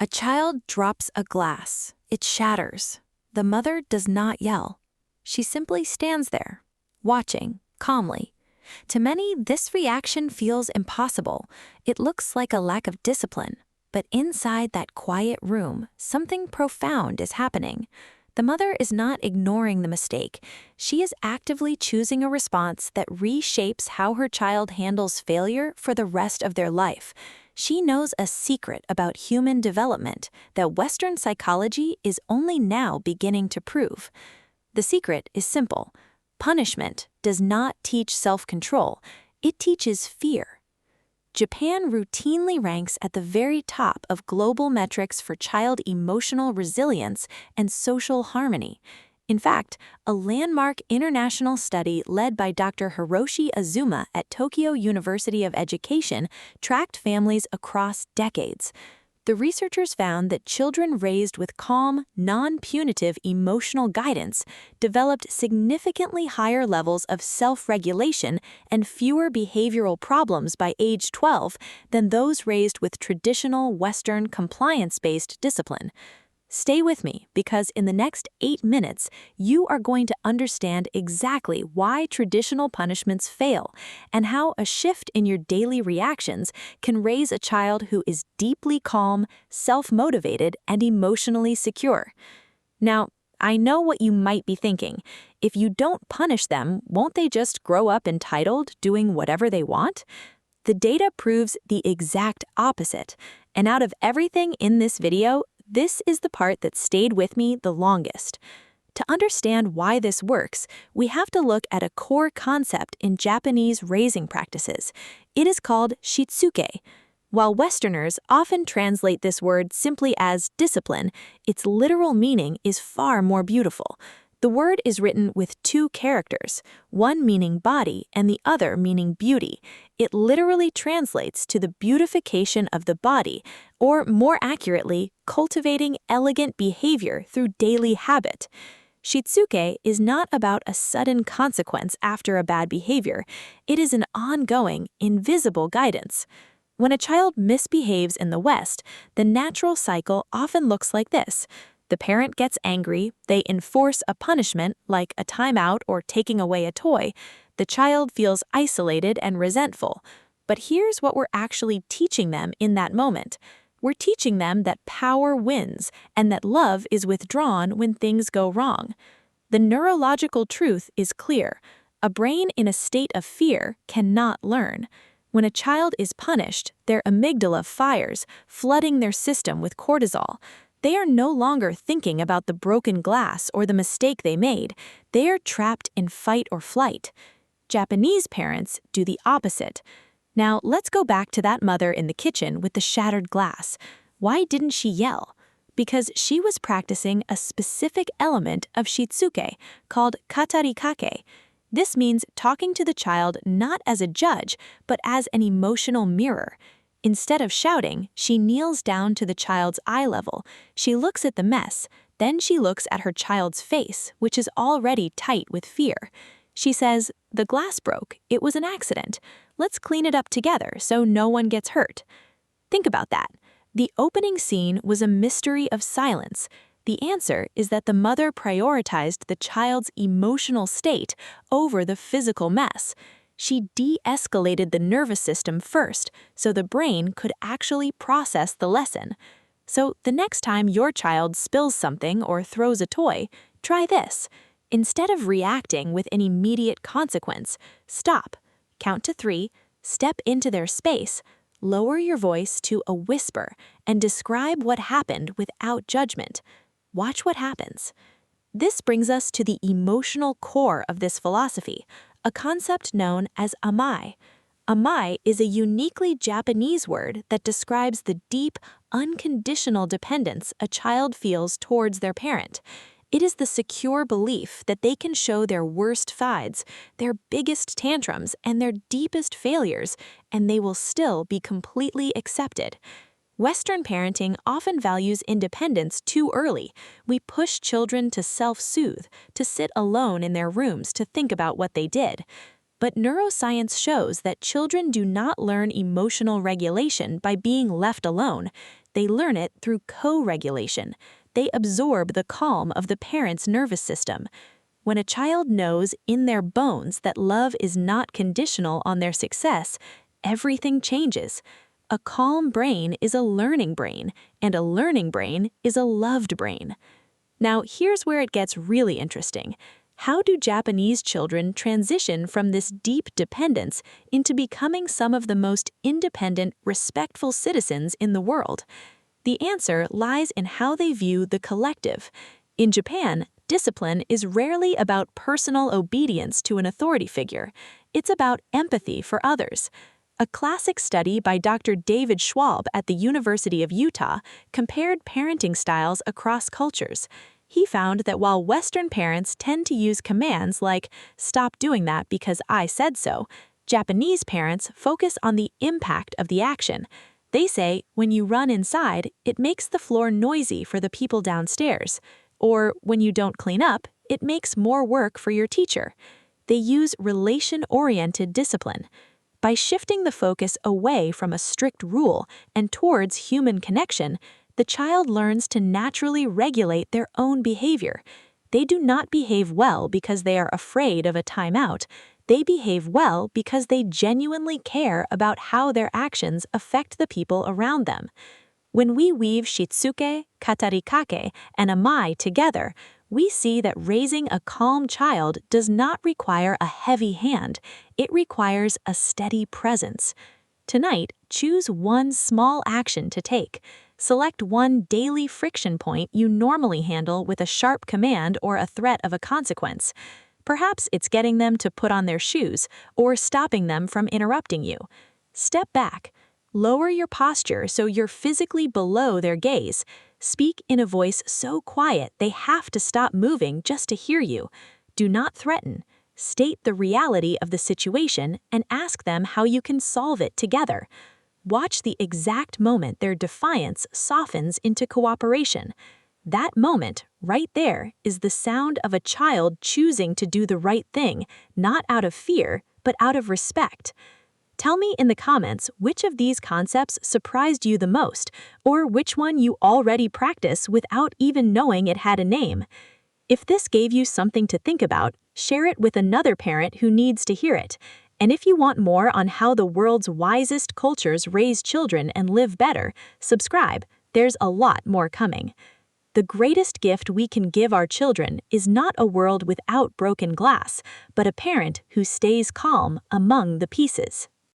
A child drops a glass. It shatters. The mother does not yell. She simply stands there, watching, calmly. To many, this reaction feels impossible. It looks like a lack of discipline. But inside that quiet room, something profound is happening. The mother is not ignoring the mistake. She is actively choosing a response that reshapes how her child handles failure for the rest of their life. She knows a secret about human development that Western psychology is only now beginning to prove. The secret is simple. Punishment does not teach self-control. It teaches fear. Japan routinely ranks at the very top of global metrics for child emotional resilience and social harmony. In fact, a landmark international study led by Dr. Hiroshi Azuma at Tokyo University of Education tracked families across decades. The researchers found that children raised with calm, non-punitive emotional guidance developed significantly higher levels of self-regulation and fewer behavioral problems by age 12 than those raised with traditional Western compliance-based discipline. Stay with me, because in the next 8 minutes, you are going to understand exactly why traditional punishments fail and how a shift in your daily reactions can raise a child who is deeply calm, self-motivated, and emotionally secure. Now, I know what you might be thinking. If you don't punish them, won't they just grow up entitled, doing whatever they want? The data proves the exact opposite. And out of everything in this video, this is the part that stayed with me the longest. To understand why this works, we have to look at a core concept in Japanese raising practices. It is called Shitsuke. While Westerners often translate this word simply as discipline, its literal meaning is far more beautiful. The word is written with 2 characters, one meaning body and the other meaning beauty. It literally translates to the beautification of the body, or more accurately, cultivating elegant behavior through daily habit. Shitsuke is not about a sudden consequence after a bad behavior. It is an ongoing, invisible guidance. When a child misbehaves in the West, the natural cycle often looks like this. The parent gets angry, they enforce a punishment like a timeout or taking away a toy. The child feels isolated and resentful. But here's what we're actually teaching them in that moment. We're teaching them that power wins and that love is withdrawn when things go wrong. The neurological truth is clear. A brain in a state of fear cannot learn. When a child is punished, their amygdala fires, flooding their system with cortisol. They are no longer thinking about the broken glass or the mistake they made. They are trapped in fight or flight. Japanese parents do the opposite. Now, let's go back to that mother in the kitchen with the shattered glass. Why didn't she yell? Because she was practicing a specific element of Shitsuke called Katarikake. This means talking to the child not as a judge, but as an emotional mirror. Instead of shouting, she kneels down to the child's eye level. She looks at the mess. Then she looks at her child's face, which is already tight with fear. She says, "The glass broke. It was an accident. Let's clean it up together so no one gets hurt." Think about that. The opening scene was a mystery of silence. The answer is that the mother prioritized the child's emotional state over the physical mess. She de-escalated the nervous system first, so the brain could actually process the lesson. So the next time your child spills something or throws a toy, try this. Instead of reacting with an immediate consequence, stop, count to 3, step into their space, lower your voice to a whisper, and describe what happened without judgment. Watch what happens. This brings us to the emotional core of this philosophy, a concept known as Amae. Amae is a uniquely Japanese word that describes the deep, unconditional dependence a child feels towards their parent. It is the secure belief that they can show their worst fides, their biggest tantrums, and their deepest failures, and they will still be completely accepted. Western parenting often values independence too early. We push children to self-soothe, to sit alone in their rooms to think about what they did. But neuroscience shows that children do not learn emotional regulation by being left alone. They learn it through co-regulation. They absorb the calm of the parent's nervous system. When a child knows in their bones that love is not conditional on their success, everything changes. A calm brain is a learning brain, and a learning brain is a loved brain. Now, here's where it gets really interesting. How do Japanese children transition from this deep dependence into becoming some of the most independent, respectful citizens in the world? The answer lies in how they view the collective. In Japan, discipline is rarely about personal obedience to an authority figure. It's about empathy for others. A classic study by Dr. David Schwab at the University of Utah compared parenting styles across cultures. He found that while Western parents tend to use commands like, "Stop doing that because I said so," Japanese parents focus on the impact of the action. They say, when you run inside, it makes the floor noisy for the people downstairs. Or when you don't clean up, it makes more work for your teacher. They use relation-oriented discipline. By shifting the focus away from a strict rule and towards human connection, the child learns to naturally regulate their own behavior. They do not behave well because they are afraid of a timeout. They behave well because they genuinely care about how their actions affect the people around them. When we weave Shitsuke, Katarikake, and Amae together, we see that raising a calm child does not require a heavy hand. It requires a steady presence. Tonight, choose one small action to take. Select one daily friction point you normally handle with a sharp command or a threat of a consequence. Perhaps it's getting them to put on their shoes or stopping them from interrupting you. Step back. Lower your posture so you're physically below their gaze. Speak in a voice so quiet they have to stop moving just to hear you. Do not threaten. State the reality of the situation and ask them how you can solve it together. Watch the exact moment their defiance softens into cooperation. That moment, right there, is the sound of a child choosing to do the right thing, not out of fear, but out of respect. Tell me in the comments which of these concepts surprised you the most, or which one you already practice without even knowing it had a name. If this gave you something to think about, share it with another parent who needs to hear it. And if you want more on how the world's wisest cultures raise children and live better, subscribe. There's a lot more coming. The greatest gift we can give our children is not a world without broken glass, but a parent who stays calm among the pieces.